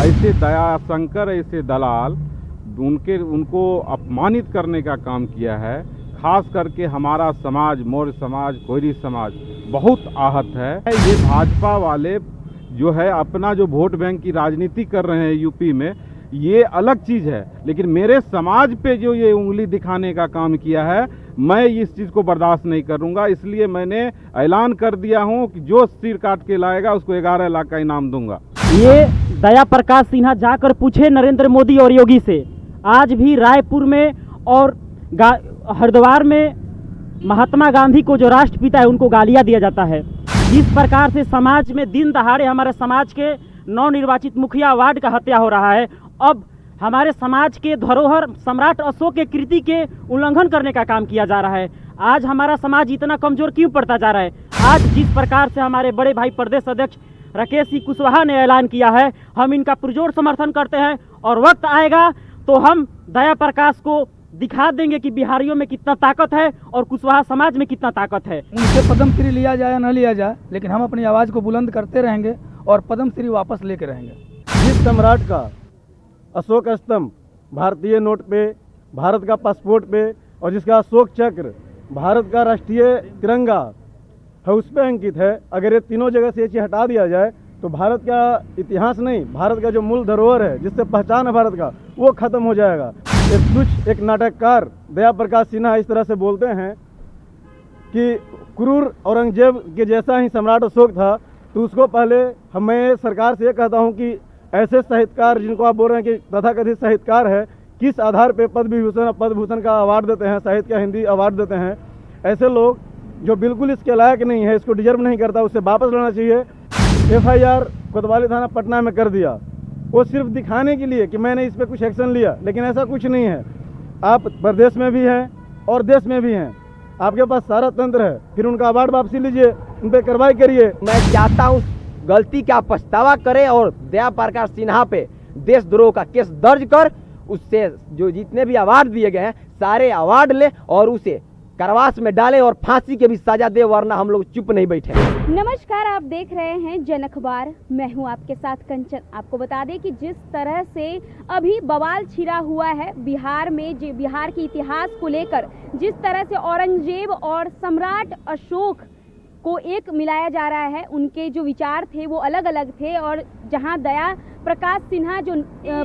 ऐसे दया शंकर ऐसे दलाल उनको अपमानित करने का काम किया है। खास करके हमारा समाज, मौर्य समाज, कोयरी समाज बहुत आहत है। ये भाजपा वाले जो है अपना जो वोट बैंक की राजनीति कर रहे हैं यूपी में, ये अलग चीज़ है, लेकिन मेरे समाज पे जो ये उंगली दिखाने का काम किया है, मैं इस चीज़ को बर्दाश्त नहीं करूंगा। इसलिए मैंने ऐलान कर दिया हूं कि जो सिर काट के लाएगा उसको 11 लाख का इनाम दूंगा। ये दया प्रकाश सिन्हा जाकर पूछे नरेंद्र मोदी और योगी से। आज भी रायपुर में और हरिद्वार में महात्मा गांधी को जो राष्ट्रपिता है उनको गालियां दिया जाता है। जिस प्रकार से समाज में दिन दहाड़े हमारे समाज के नवनिर्वाचित मुखिया वार्ड का हत्या हो रहा है, अब हमारे समाज के धरोहर सम्राट अशोक के कृति के उल्लंघन करने का काम किया जा रहा है। आज हमारा समाज इतना कमजोर क्यों पड़ता जा रहा है? आज जिस प्रकार से हमारे बड़े भाई प्रदेश अध्यक्ष राकेश सिंह कुशवाहा ने ऐलान किया है, हम इनका पुरजोर समर्थन करते हैं और वक्त आएगा तो हम दया प्रकाश को दिखा देंगे कि बिहारियों में कितना ताकत है और कुशवाहा समाज में कितना ताकत है। उनसे पद्मश्री लिया जाए या न लिया जाए, लेकिन हम अपनी आवाज़ को बुलंद करते रहेंगे और पद्मश्री वापस लेके रहेंगे। जिस सम्राट का अशोक स्तंभ भारतीय नोट पे, भारत का पासपोर्ट पे और जिसका अशोक चक्र भारत का राष्ट्रीय तिरंगा है उस पे अंकित है, अगर ये तीनों जगह से ये चीज़ हटा दिया जाए तो भारत का इतिहास नहीं, भारत का जो मूल धरोहर है जिससे पहचान है भारत का, वो खत्म हो जाएगा। एक नाटककार दया प्रकाश सिन्हा इस तरह से बोलते हैं कि क्रूर औरंगजेब के जैसा ही सम्राट अशोक था, तो उसको पहले मैं सरकार से ये कहता हूँ कि ऐसे साहित्यकार जिनको आप बोल रहे हैं कि तथाकथित साहित्यकार है, किस आधार पे पद्म भूषण का अवार्ड देते हैं, साहित्य का हिंदी अवार्ड देते हैं। ऐसे लोग जो बिल्कुल इसके लायक नहीं है, इसको डिजर्व नहीं करता, उससे वापस लेना चाहिए। FIR कोतवाली थाना पटना में कर दिया, वो सिर्फ दिखाने के लिए कि मैंने इस पर कुछ एक्शन लिया, लेकिन ऐसा कुछ नहीं है। आप प्रदेश में भी हैं और देश में भी हैं, आपके पास सारा तंत्र है, फिर उनका अवार्ड वापसी लीजिए, उन पर कार्रवाई करिए। मैं चाहता हूँ गलती का पछतावा करे और दया प्रकाश सिन्हा पे देशद्रोह का केस दर्ज कर उससे जो जितने भी अवार्ड दिए गए हैं सारे अवार्ड ले और उसे कारावास में डाले और फांसी के भी सजा दे, वरना हम लोग चुप नहीं बैठे। नमस्कार, आप देख रहे हैं जन अखबार, मैं हूं आपके साथ कंचन। आपको बता दें कि जिस तरह से अभी बवाल छिड़ा हुआ है बिहार में, बिहार के इतिहास को लेकर, जिस तरह से औरंगजेब और सम्राट अशोक को एक मिलाया जा रहा है, उनके जो विचार थे वो अलग अलग थे, और जहां दया प्रकाश सिन्हा जो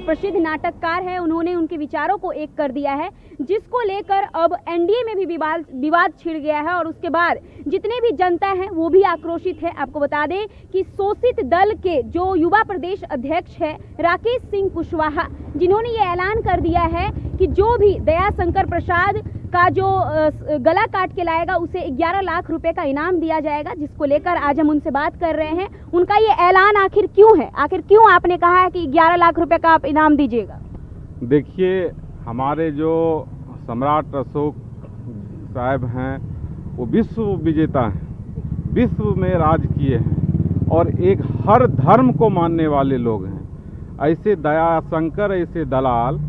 प्रसिद्ध नाटककार है उन्होंने उनके विचारों को एक कर दिया है, जिसको लेकर अब NDA में भी विवाद छिड़ गया है और उसके बाद जितने भी जनता है वो भी आक्रोशित है। आपको बता दें कि शोषित दल के जो युवा प्रदेश अध्यक्ष है राकेश सिंह कुशवाहा, जिन्होंने ये ऐलान कर दिया है कि जो भी दया शंकर प्रसाद का जो गला काट के लाएगा उसे 11 लाख रुपए का इनाम दिया जाएगा, जिसको लेकर आज हम उनसे बात कर रहे हैं। उनका ये ऐलान आखिर क्यों है, आखिर क्यों आपने कहा है कि 11 लाख रुपए का आप इनाम दीजिएगा? देखिए, हमारे जो सम्राट अशोक साहब हैं वो विश्व विजेता हैं, विश्व में राज किए हैं और एक हर धर्म को मानने वाले लोग हैं। ऐसे दया शंकर ऐसे दलाल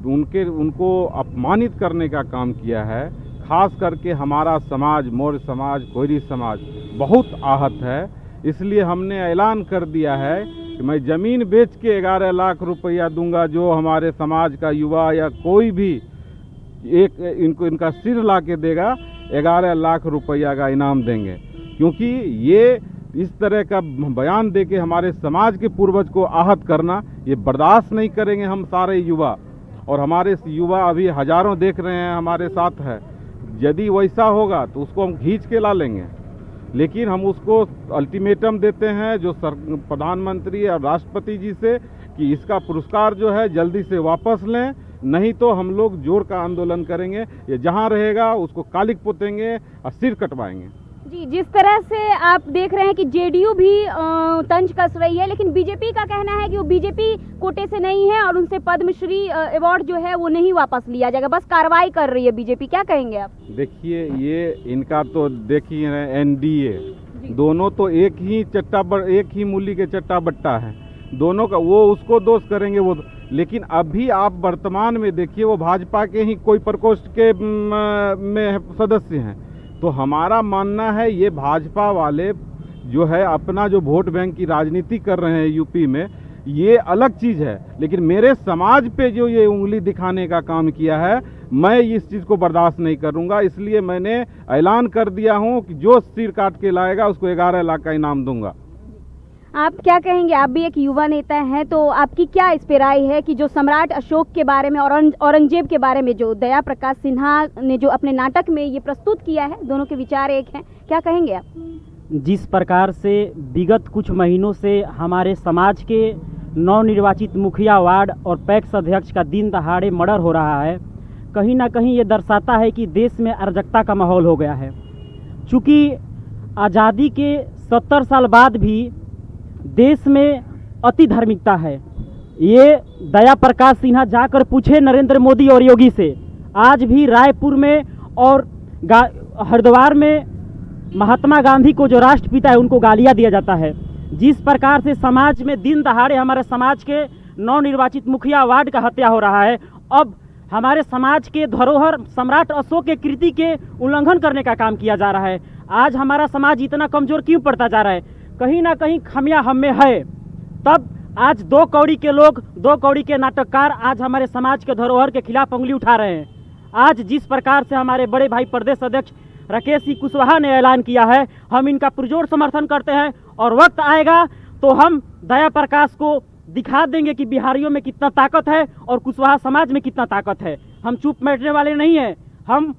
उनको अपमानित करने का काम किया है। खास करके हमारा समाज, मौर्य समाज, कोयरी समाज बहुत आहत है। इसलिए हमने ऐलान कर दिया है कि मैं ज़मीन बेच के 11 लाख रुपया दूंगा, जो हमारे समाज का युवा या कोई भी इनका सिर ला के देगा, 11 लाख रुपया का इनाम देंगे। क्योंकि ये इस तरह का बयान दे के हमारे समाज के पूर्वज को आहत करना, ये बर्दाश्त नहीं करेंगे हम सारे युवा। और हमारे युवा अभी हजारों देख रहे हैं, हमारे साथ है। यदि वैसा होगा तो उसको हम खींच के ला लेंगे, लेकिन हम उसको अल्टीमेटम देते हैं जो प्रधानमंत्री और राष्ट्रपति जी से कि इसका पुरस्कार जो है जल्दी से वापस लें, नहीं तो हम लोग जोर का आंदोलन करेंगे। ये जहां रहेगा उसको कालिक पोतेंगे और सिर कटवाएंगे। जी, जिस तरह से आप देख रहे हैं कि JDU भी तंज कस रही है, लेकिन बीजेपी का कहना है कि वो बीजेपी कोटे से नहीं है और उनसे पद्मश्री अवार्ड जो है वो नहीं वापस लिया जाएगा, बस कार्रवाई कर रही है बीजेपी। क्या कहेंगे आप? देखिए, ये इनका तो देखिए NDA दोनों तो एक ही मूली के चट्टा बट्टा है, दोनों का वो उसको दोष करेंगे वो। लेकिन अभी आप वर्तमान में देखिए, वो भाजपा के ही कोई प्रकोष्ठ के में सदस्य हैं। तो हमारा मानना है ये भाजपा वाले जो है अपना जो वोट बैंक की राजनीति कर रहे हैं यूपी में, ये अलग चीज़ है, लेकिन मेरे समाज पे जो ये उंगली दिखाने का काम किया है, मैं इस चीज़ को बर्दाश्त नहीं करूंगा। इसलिए मैंने ऐलान कर दिया हूं कि जो सिर काट के लाएगा उसको 11 लाख का इनाम दूंगा। आप क्या कहेंगे, आप भी एक युवा नेता हैं, तो आपकी क्या इस पे राय है कि जो सम्राट अशोक के बारे में और औरंगजेब के बारे में जो दया प्रकाश सिन्हा ने जो अपने नाटक में ये प्रस्तुत किया है, दोनों के विचार एक हैं, क्या कहेंगे आप? जिस प्रकार से विगत कुछ महीनों से हमारे समाज के नवनिर्वाचित मुखिया वार्ड और पैक्स अध्यक्ष का दिन दहाड़े मर्डर हो रहा है, कहीं ना कहीं ये दर्शाता है कि देश में अराजकता का माहौल हो गया है। चूँकि आज़ादी के 70 साल बाद भी देश में अति धार्मिकता है। ये दया प्रकाश सिन्हा जाकर पूछे नरेंद्र मोदी और योगी से, आज भी रायपुर में और हरिद्वार में महात्मा गांधी को जो राष्ट्रपिता है उनको गालियां दिया जाता है। जिस प्रकार से समाज में दिन दहाड़े हमारे समाज के नवनिर्वाचित मुखिया वार्ड का हत्या हो रहा है, अब हमारे समाज के धरोहर सम्राट अशोक के कृति के उल्लंघन करने का काम किया जा रहा है। आज हमारा समाज इतना कमजोर क्यों पड़ता जा रहा है? कहीं ना कहीं खामियां हम में है। तब आज 2 कौड़ी के लोग, 2 कौड़ी के नाटककार आज हमारे समाज के धरोहर के खिलाफ उंगली उठा रहे हैं। आज जिस प्रकार से हमारे बड़े भाई प्रदेश अध्यक्ष राकेश सिंह कुशवाहा ने ऐलान किया है, हम इनका पुरजोर समर्थन करते हैं और वक्त आएगा तो हम दया प्रकाश को दिखा देंगे कि बिहारियों में कितना ताकत है और कुशवाहा समाज में कितना ताकत है। हम चुप बैठने वाले नहीं हैं। हम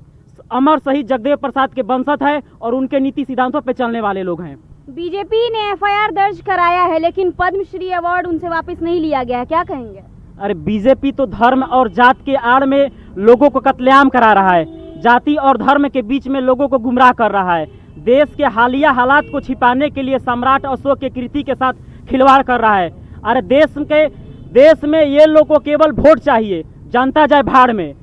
अमर शहीद जगदेव प्रसाद के वंशज हैं और उनके नीति सिद्धांतों पर चलने वाले लोग हैं। बीजेपी ने एफआईआर दर्ज कराया है, लेकिन पद्मश्री अवार्ड उनसे वापस नहीं लिया गया है, क्या कहेंगे? अरे बीजेपी तो धर्म और जात के आड़ में लोगों को कत्लेआम करा रहा है, जाति और धर्म के बीच में लोगों को गुमराह कर रहा है। देश के हालिया हालात को छिपाने के लिए सम्राट अशोक के कृति के साथ खिलवाड़ कर रहा है। अरे देश में ये लोग को केवल वोट चाहिए, जनता जाए भाड़ में।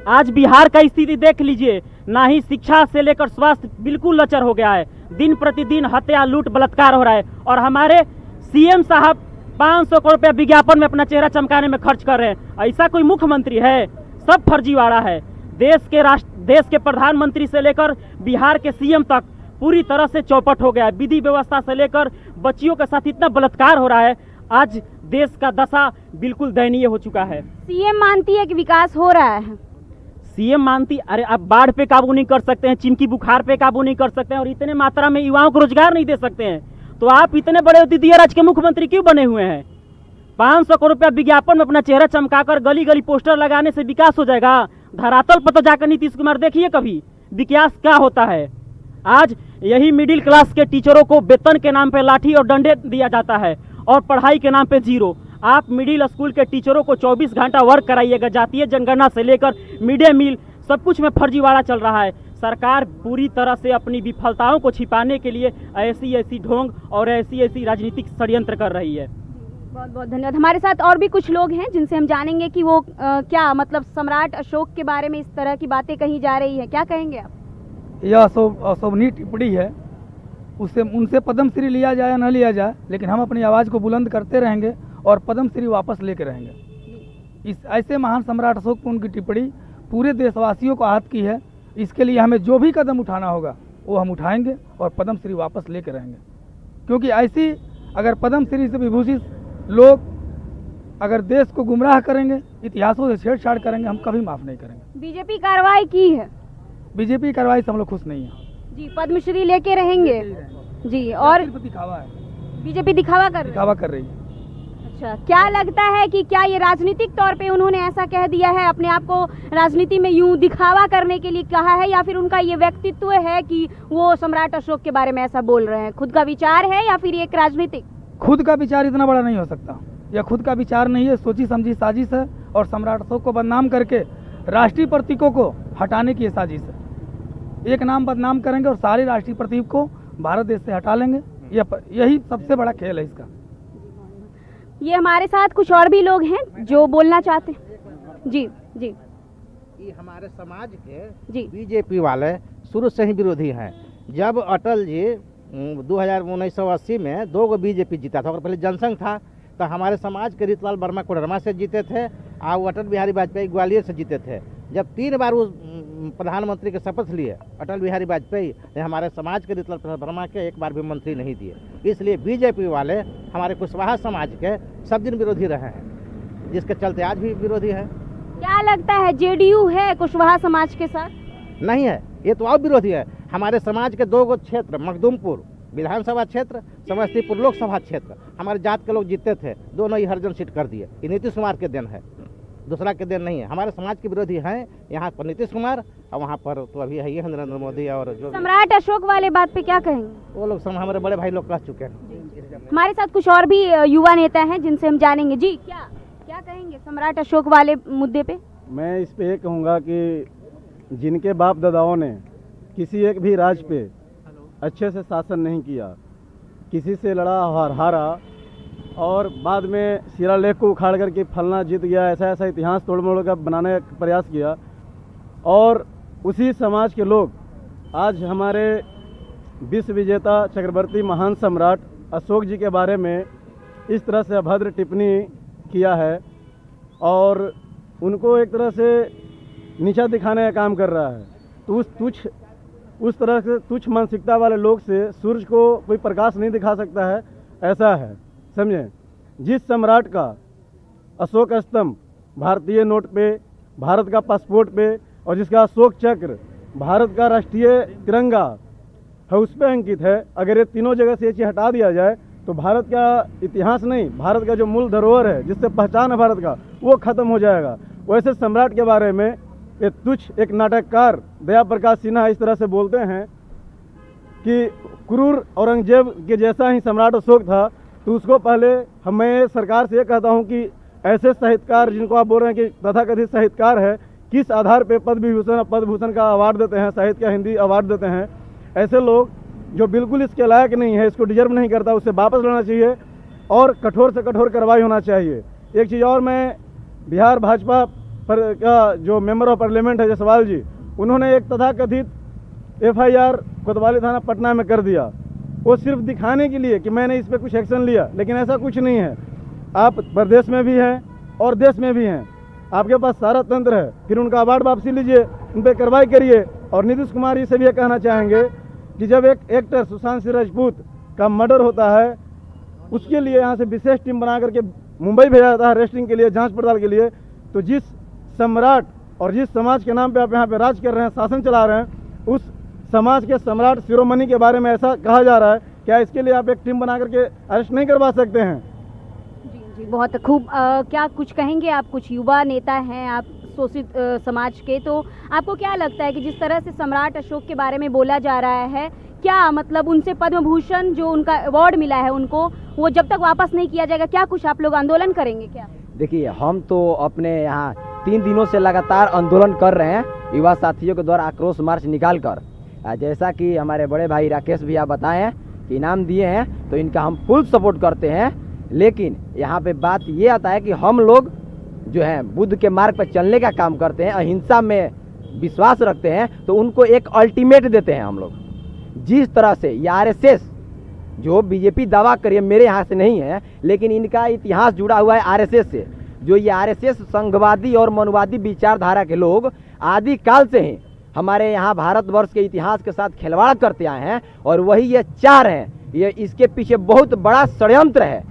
आज बिहार का स्थिति देख लीजिए, ना ही शिक्षा से लेकर स्वास्थ्य बिल्कुल लचर हो गया है। दिन प्रतिदिन हत्या, लूट, बलात्कार हो रहा है और हमारे सीएम साहब 500 करोड़ रुपया विज्ञापन में अपना चेहरा चमकाने में खर्च कर रहे हैं। ऐसा कोई मुख्यमंत्री है? सब फर्जीवाड़ा है। देश के प्रधानमंत्री से लेकर बिहार के सीएम तक पूरी तरह से चौपट हो गया है। विधि व्यवस्था से लेकर बच्चियों के साथ इतना बलात्कार हो रहा है। आज देश का दशा बिल्कुल दयनीय हो चुका है। सीएम मानती है कि विकास हो रहा है। सीएम मानती, अरे आप बाढ़ पे काबू नहीं कर सकते हैं, चिमकी बुखार पे काबू नहीं कर सकते हैं और इतने मात्रा में युवाओं को रोजगार नहीं दे सकते हैं, तो आप इतने बड़े द्वितीय राज्य के मुख्यमंत्री क्यों बने हुए हैं? 500 करोड़ रुपया विज्ञापन में अपना चेहरा चमकाकर गली गली पोस्टर लगाने से विकास हो जाएगा? धरातल पर तो जाकर नीतीश कुमार देखिए कभी विकास क्या होता है। आज यही मिडिल क्लास के टीचरों को वेतन के नाम पे लाठी और डंडे दिया जाता है और पढ़ाई के नाम पे जीरो। आप मिडिल स्कूल के टीचरों को 24 घंटा वर्क कराइएगा, जातीय जनगणना से लेकर मिड डे मील सब कुछ में फर्जीवाड़ा चल रहा है। सरकार पूरी तरह से अपनी विफलताओं को छिपाने के लिए ऐसी ढोंग और ऐसी राजनीतिक षड्यंत्र कर रही है। बहुत बहुत धन्यवाद। हमारे साथ और भी कुछ लोग हैं जिनसे हम जानेंगे कि वो क्या मतलब सम्राट अशोक के बारे में इस तरह की बातें कही जा रही है, क्या कहेंगे आप? यह अशोभनीय टिप्पणी है, उनसे पद्मश्री लिया जाए या न लिया जाए, लेकिन हम अपनी आवाज़ को बुलंद करते रहेंगे और पद्मश्री वापस लेके रहेंगे। इस ऐसे महान सम्राट अशोक पर उनकी टिप्पणी पूरे देशवासियों को आहत की है। इसके लिए हमें जो भी कदम उठाना होगा वो हम उठाएंगे और पद्मश्री वापस लेके रहेंगे, क्योंकि ऐसी अगर पद्मश्री से विभूषित लोग अगर देश को गुमराह करेंगे, इतिहासों से छेड़छाड़ करेंगे, हम कभी माफ़ नहीं करेंगे। बीजेपी कार्रवाई की है? बीजेपी कार्रवाई से हम लोग खुश नहीं हैं जी। पद्मश्री लेके रहेंगे जी। और दिखावा है, बीजेपी दिखावा कर रही है। अच्छा, क्या लगता है कि क्या ये राजनीतिक तौर पे उन्होंने ऐसा कह दिया है, अपने आप को राजनीति में यूं दिखावा करने के लिए कहा है, या फिर उनका ये व्यक्तित्व है कि वो सम्राट अशोक के बारे में ऐसा बोल रहे हैं? खुद का विचार है या फिर एक राजनीतिक? खुद का विचार इतना बड़ा नहीं हो सकता। यह खुद का विचार नहीं है, सोची समझी साजिश है और सम्राट अशोक को बदनाम करके राष्ट्रीय प्रतीकों को हटाने की साजिश है। एक नाम बदनाम करेंगे और सारे राष्ट्रीय प्रतीक को भारत देश से हटा लेंगे। यही सबसे बड़ा खेल है इसका। ये हमारे साथ कुछ और भी लोग हैं जो बोलना चाहते हैं। जी जी। ये हमारे समाज के जी बीजेपी वाले शुरू से ही विरोधी हैं। जब अटल जी 1980 में 2 बीजेपी जीता था और पहले जनसंघ था, तो हमारे समाज के रीतलाल वर्मा कोडरमा से जीते थे और अटल बिहारी वाजपेयी ग्वालियर से जीते थे। जब 3 बार उस प्रधानमंत्री के शपथ लिए अटल बिहारी वाजपेयी ने हमारे समाज के रीत भरमा के एक बार भी मंत्री नहीं दिए। इसलिए बीजेपी वाले हमारे कुशवाहा समाज के सब दिन विरोधी रहे हैं, जिसके चलते आज भी विरोधी है। क्या लगता है जेडीयू है कुशवाहा समाज के साथ? नहीं है, ये तो और विरोधी है। हमारे समाज के 2 क्षेत्र, मखदूमपुर विधानसभा क्षेत्र, समस्तीपुर लोकसभा क्षेत्र, हमारे जात के लोग जीते थे, दोनों ही हरिजन सीट कर दिए। ये नीतीश कुमार के देन है, दूसरा के देन नहीं है। हमारे समाज के विरोधी हैं यहाँ पर नीतीश कुमार, और वहाँ पर तो अभी है ये नरेंद्र मोदी। और जो सम्राट अशोक वाले बात पे क्या कहेंगे? वो लोग हमारे बड़े भाई लोग कह चुके हैं। हमारे साथ कुछ और भी युवा नेता हैं जिनसे हम जानेंगे। जी क्या कहेंगे सम्राट अशोक वाले मुद्दे पे? मैं इस पे ये कहूँगा कि जिनके बाप दादाओं ने किसी एक भी राज्य पे अच्छे से शासन नहीं किया, किसी से लड़ा और हारा, और बाद में शिलालेख को उखाड़ करके फलना जीत गया, ऐसा इतिहास तोड़ मोड़ का बनाने का प्रयास किया, और उसी समाज के लोग आज हमारे विश्व विजेता चक्रवर्ती महान सम्राट अशोक जी के बारे में इस तरह से अभद्र टिप्पणी किया है और उनको एक तरह से नीचा दिखाने का काम कर रहा है। तो उस तरह से तुच्छ मानसिकता वाले लोग से सूरज को कोई प्रकाश नहीं दिखा सकता है, ऐसा है, समझें। जिस सम्राट का अशोक स्तंभ भारतीय नोट पे, भारत का पासपोर्ट पे, और जिसका अशोक चक्र भारत का राष्ट्रीय तिरंगा है उस पे अंकित है, अगर ये तीनों जगह से ये चीज़ हटा दिया जाए तो भारत का इतिहास नहीं, भारत का जो मूल धरोहर है जिससे पहचान है भारत का, वो खत्म हो जाएगा। वैसे सम्राट के बारे में ये तुच्छ एक नाटककार दया प्रकाश सिन्हा इस तरह से बोलते हैं कि क्रूर औरंगजेब के जैसा ही सम्राट अशोक था, तो उसको पहले मैं सरकार से ये कहता हूँ कि ऐसे साहित्यकार जिनको आप बोल रहे हैं कि तथाकथित साहित्यकार है, किस आधार पे पद्म भूषण का अवार्ड देते हैं, साहित्य का हिंदी अवार्ड देते हैं, ऐसे लोग जो बिल्कुल इसके लायक नहीं है, इसको डिजर्व नहीं करता, उससे वापस लेना चाहिए और कठोर से कठोर कार्रवाई होना चाहिए। एक चीज़ और, मैं बिहार भाजपा पर का जो मेंबर ऑफ पार्लियामेंट है जसवाल जी, उन्होंने एक तथाकथित FIR कोतवाली थाना पटना में कर दिया, वो सिर्फ दिखाने के लिए कि मैंने इस पर कुछ एक्शन लिया, लेकिन ऐसा कुछ नहीं है। आप प्रदेश में भी हैं और देश में भी हैं, आपके पास सारा तंत्र है, फिर उनका अवार्ड वापसी लीजिए, उन पर कार्रवाई करिए। और नीतीश कुमार जी से भी ये कहना चाहेंगे कि जब एक एक्टर सुशांत सिंह राजपूत का मर्डर होता है, उसके लिए यहाँ से विशेष टीम बना करके मुंबई भेजा जाता है अरेस्टिंग के लिए, जांच पड़ताल के लिए, तो जिस सम्राट और जिस समाज के नाम पे आप यहाँ पे राज कर रहे हैं, शासन चला रहे हैं, उस समाज के सम्राट शिरोमणि के बारे में ऐसा कहा जा रहा है, क्या इसके लिए आप एक टीम बना करके अरेस्ट नहीं करवा सकते हैं? जी बहुत खूब। क्या कुछ कहेंगे आप? कुछ युवा नेता हैं आप शोषित समाज के, तो आपको क्या लगता है कि जिस तरह से सम्राट अशोक के बारे में बोला जा रहा है, क्या मतलब उनसे पद्म भूषण जो उनका अवार्ड मिला है उनको, वो जब तक वापस नहीं किया जाएगा, क्या कुछ आप लोग आंदोलन करेंगे क्या? देखिए, हम तो अपने यहाँ 3 दिनों से लगातार आंदोलन कर रहे हैं, युवा साथियों के द्वारा आक्रोश मार्च निकाल कर। जैसा कि हमारे बड़े भाई राकेश भैया बताए हैं कि इनाम दिए हैं, तो इनका हम फुल सपोर्ट करते हैं। लेकिन यहाँ पे बात ये आता है कि हम लोग जो है बुद्ध के मार्ग पर चलने का काम करते हैं, अहिंसा में विश्वास रखते हैं, तो उनको एक अल्टीमेट देते हैं हम लोग। जिस तरह से ये RSS जो बीजेपी दावा करिए मेरे यहाँ से नहीं है, लेकिन इनका इतिहास जुड़ा हुआ है RSS से। जो ये RSS संघवादी और मनुवादी विचारधारा के लोग आदि काल से ही हमारे यहाँ भारतवर्ष के इतिहास के साथ खिलवाड़ करते आए हैं, और वही ये चाह रहे हैं। ये इसके पीछे बहुत बड़ा षड्यंत्र है,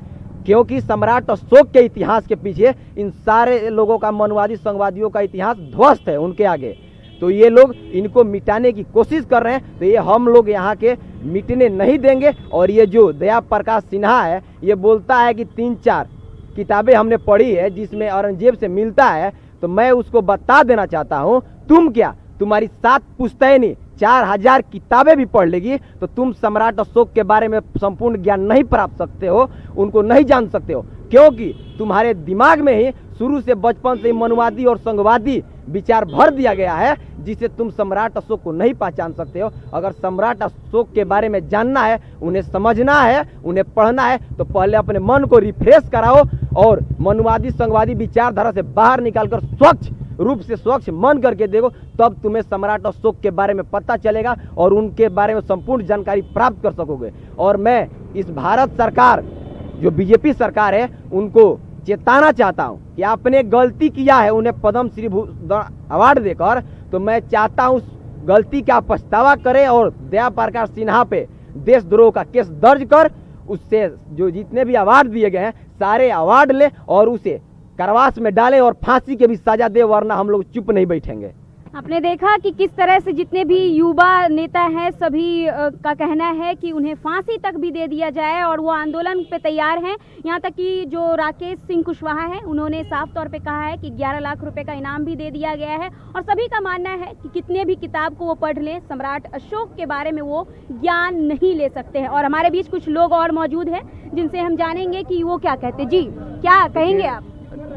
क्योंकि सम्राट अशोक के इतिहास के पीछे इन सारे लोगों का, मनुवादी संघवादियों का इतिहास ध्वस्त है उनके आगे। तो ये लोग इनको मिटाने की कोशिश कर रहे हैं, तो ये हम लोग यहाँ के मिटने नहीं देंगे। और ये जो दया प्रकाश सिन्हा है, ये बोलता है कि 3-4 किताबें हमने पढ़ी है जिसमें औरंगजेब से मिलता है, तो मैं उसको बता देना चाहता हूँ, तुम क्या, तुम्हारी 7 पुश्तैनी 4000 किताबें भी पढ़ लेगी तो तुम सम्राट अशोक के बारे में संपूर्ण ज्ञान नहीं प्राप्त सकते हो, उनको नहीं जान सकते हो, क्योंकि तुम्हारे दिमाग में ही शुरू से बचपन से मनुवादी और संघवादी विचार भर दिया गया है, जिसे तुम सम्राट अशोक को नहीं पहचान सकते हो। अगर सम्राट अशोक के बारे में जानना है, उन्हें समझना है, उन्हें पढ़ना है, तो पहले अपने मन को रिफ्रेश कराओ और मनुवादी संघवादी विचारधारा से बाहर निकालकर स्वच्छ रूप से स्वच्छ मन करके देखो, तब तुम्हें सम्राट अशोक के बारे में पता चलेगा और उनके बारे में संपूर्ण जानकारी प्राप्त कर सकोगे। और मैं इस भारत सरकार जो बीजेपी सरकार है उनको चेताना चाहता हूं कि आपने गलती किया है, उन्हें पद्म श्री अवार्ड देकर तो मैं चाहता हूँ गलती का पछतावा करे और दया प्रकाश सिन्हा पे देशद्रोह का केस दर्ज कर उससे जो जितने भी अवार्ड दिए गए हैं सारे अवार्ड ले और उसे कारावास में डाले और फांसी के भी सजा दे, वरना हम लोग चुप नहीं बैठेंगे। आपने देखा कि किस तरह से जितने भी युवा नेता हैं सभी का कहना है कि उन्हें फांसी तक भी दे दिया जाए और वो आंदोलन पे तैयार हैं। यहाँ तक कि जो राकेश सिंह कुशवाहा हैं उन्होंने साफ तौर पे कहा है कि 11 लाख रुपए का इनाम भी दे दिया गया है और सभी का मानना है कि कितने भी किताब को वो पढ़ लें, सम्राट अशोक के बारे में वो ज्ञान नहीं ले सकते हैं। और हमारे बीच कुछ लोग और मौजूद हैं जिनसे हम जानेंगे कि वो क्या कहते हैं। जी क्या कहेंगे आप?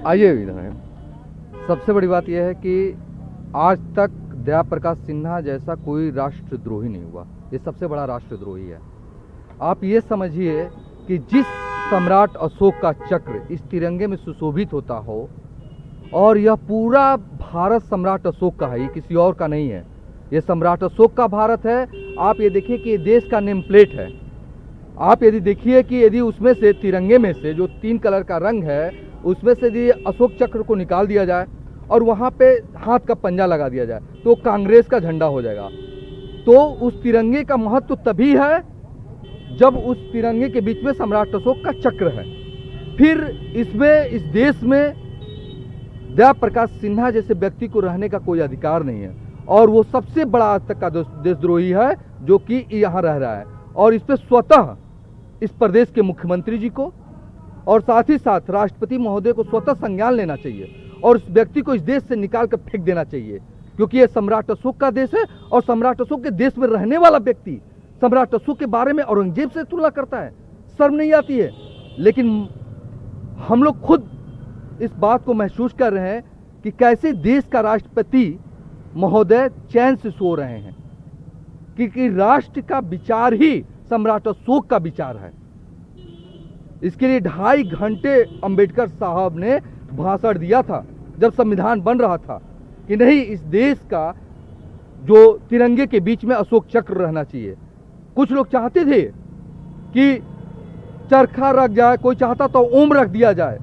आइए इधर। सबसे बड़ी बात यह है कि आज तक दया प्रकाश सिन्हा जैसा कोई राष्ट्रद्रोही नहीं हुआ, ये सबसे बड़ा राष्ट्रद्रोही है। आप ये समझिए कि जिस सम्राट अशोक का चक्र इस तिरंगे में सुशोभित होता हो और यह पूरा भारत सम्राट अशोक का है, ये किसी और का नहीं है, ये सम्राट अशोक का भारत है। आप ये देखिए कि ये देश का नेम प्लेट है। आप यदि देखिए कि यदि उसमें से तिरंगे में से जो 3 कलर का रंग है उसमें से यदि अशोक चक्र को निकाल दिया जाए और वहाँ पे हाथ का पंजा लगा दिया जाए तो कांग्रेस का झंडा हो जाएगा। तो उस तिरंगे का महत्व तभी है जब उस तिरंगे के बीच में सम्राट अशोक का चक्र है। फिर इसमें इस देश में दया प्रकाश सिन्हा जैसे व्यक्ति को रहने का कोई अधिकार नहीं है और वो सबसे बड़ा आज तक का देशद्रोही है जो कि यहाँ रह रहा है। और इस पर स्वतः इस प्रदेश के मुख्यमंत्री जी को और साथ ही साथ राष्ट्रपति महोदय को स्वतः संज्ञान लेना चाहिए और उस व्यक्ति को इस देश से निकाल कर फेंक देना चाहिए, क्योंकि ये सम्राट अशोक का देश है और सम्राट अशोक के देश में रहने वाला व्यक्ति सम्राट अशोक के बारे में औरंगजेब से तुलना करता है। शर्म नहीं आती है? लेकिन हम लोग खुद इस बात को महसूस कर रहे हैं कि कैसे देश का राष्ट्रपति महोदय चैन से सो रहे हैं, क्योंकि राष्ट्र का विचार ही सम्राट अशोक का विचार है। इसके लिए 2.5 घंटे अंबेडकर साहब ने भाषण दिया था जब संविधान बन रहा था कि नहीं, इस देश का जो तिरंगे के बीच में अशोक चक्र रहना चाहिए। कुछ लोग चाहते थे कि चरखा रख जाए, कोई चाहता तो ओम रख दिया जाए,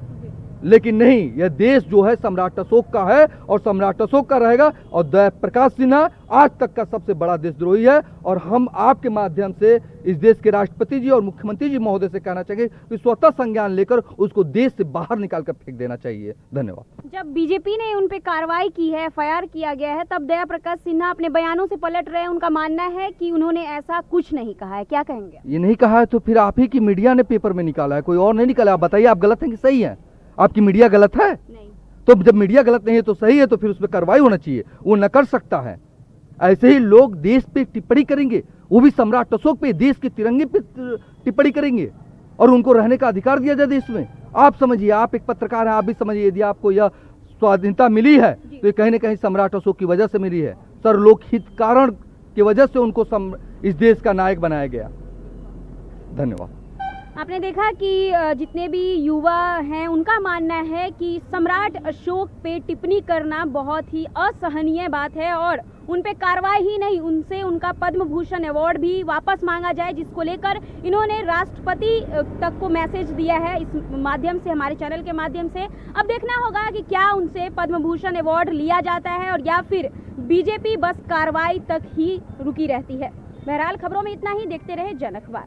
लेकिन नहीं, यह देश जो है सम्राट अशोक का है और सम्राट अशोक का रहेगा। और दया प्रकाश सिन्हा आज तक का सबसे बड़ा देशद्रोही है और हम आपके माध्यम से इस देश के राष्ट्रपति जी और मुख्यमंत्री जी महोदय से कहना चाहिए कि स्वतः संज्ञान लेकर उसको देश से बाहर निकाल कर फेंक देना चाहिए। धन्यवाद। जब बीजेपी ने उन पे कार्रवाई की है, FIR किया गया है, तब दया प्रकाश सिन्हा अपने बयानों से पलट रहे हैं। उनका मानना है कि उन्होंने ऐसा कुछ नहीं कहा है। क्या कहेंगे? ये नहीं कहा है तो फिर आप ही की मीडिया ने पेपर में निकाला है, कोई और नहीं निकाला। आप बताइए, आप गलत हैं कि सही है? आपकी मीडिया गलत है? नहीं। तो जब मीडिया गलत नहीं है तो सही है, तो फिर उस पर कार्रवाई होना चाहिए। वो न कर सकता है। ऐसे ही लोग देश पे टिप्पणी करेंगे, वो भी सम्राट अशोक पे, देश के तिरंगे पे टिप्पणी करेंगे और उनको रहने का अधिकार दिया जाए देश में। आप समझिए, आप एक पत्रकार हैं, आप भी समझिए, यदि आपको यह स्वाधीनता मिली है तो ये कहीं न कहीं सम्राट अशोक की वजह से मिली है। सर्वलोक हित कारण की वजह से उनको इस देश का नायक बनाया गया। धन्यवाद। आपने देखा कि जितने भी युवा हैं उनका मानना है कि सम्राट अशोक पे टिप्पणी करना बहुत ही असहनीय बात है और उन पे कार्रवाई ही नहीं, उनसे उनका पद्म भूषण अवार्ड भी वापस मांगा जाए, जिसको लेकर इन्होंने राष्ट्रपति तक को मैसेज दिया है इस माध्यम से, हमारे चैनल के माध्यम से। अब देखना होगा कि क्या उनसे पद्म भूषण अवार्ड लिया जाता है और या फिर बीजेपी बस कार्रवाई तक ही रुकी रहती है। बहरहाल खबरों में इतना ही। देखते रहे जन अखबार।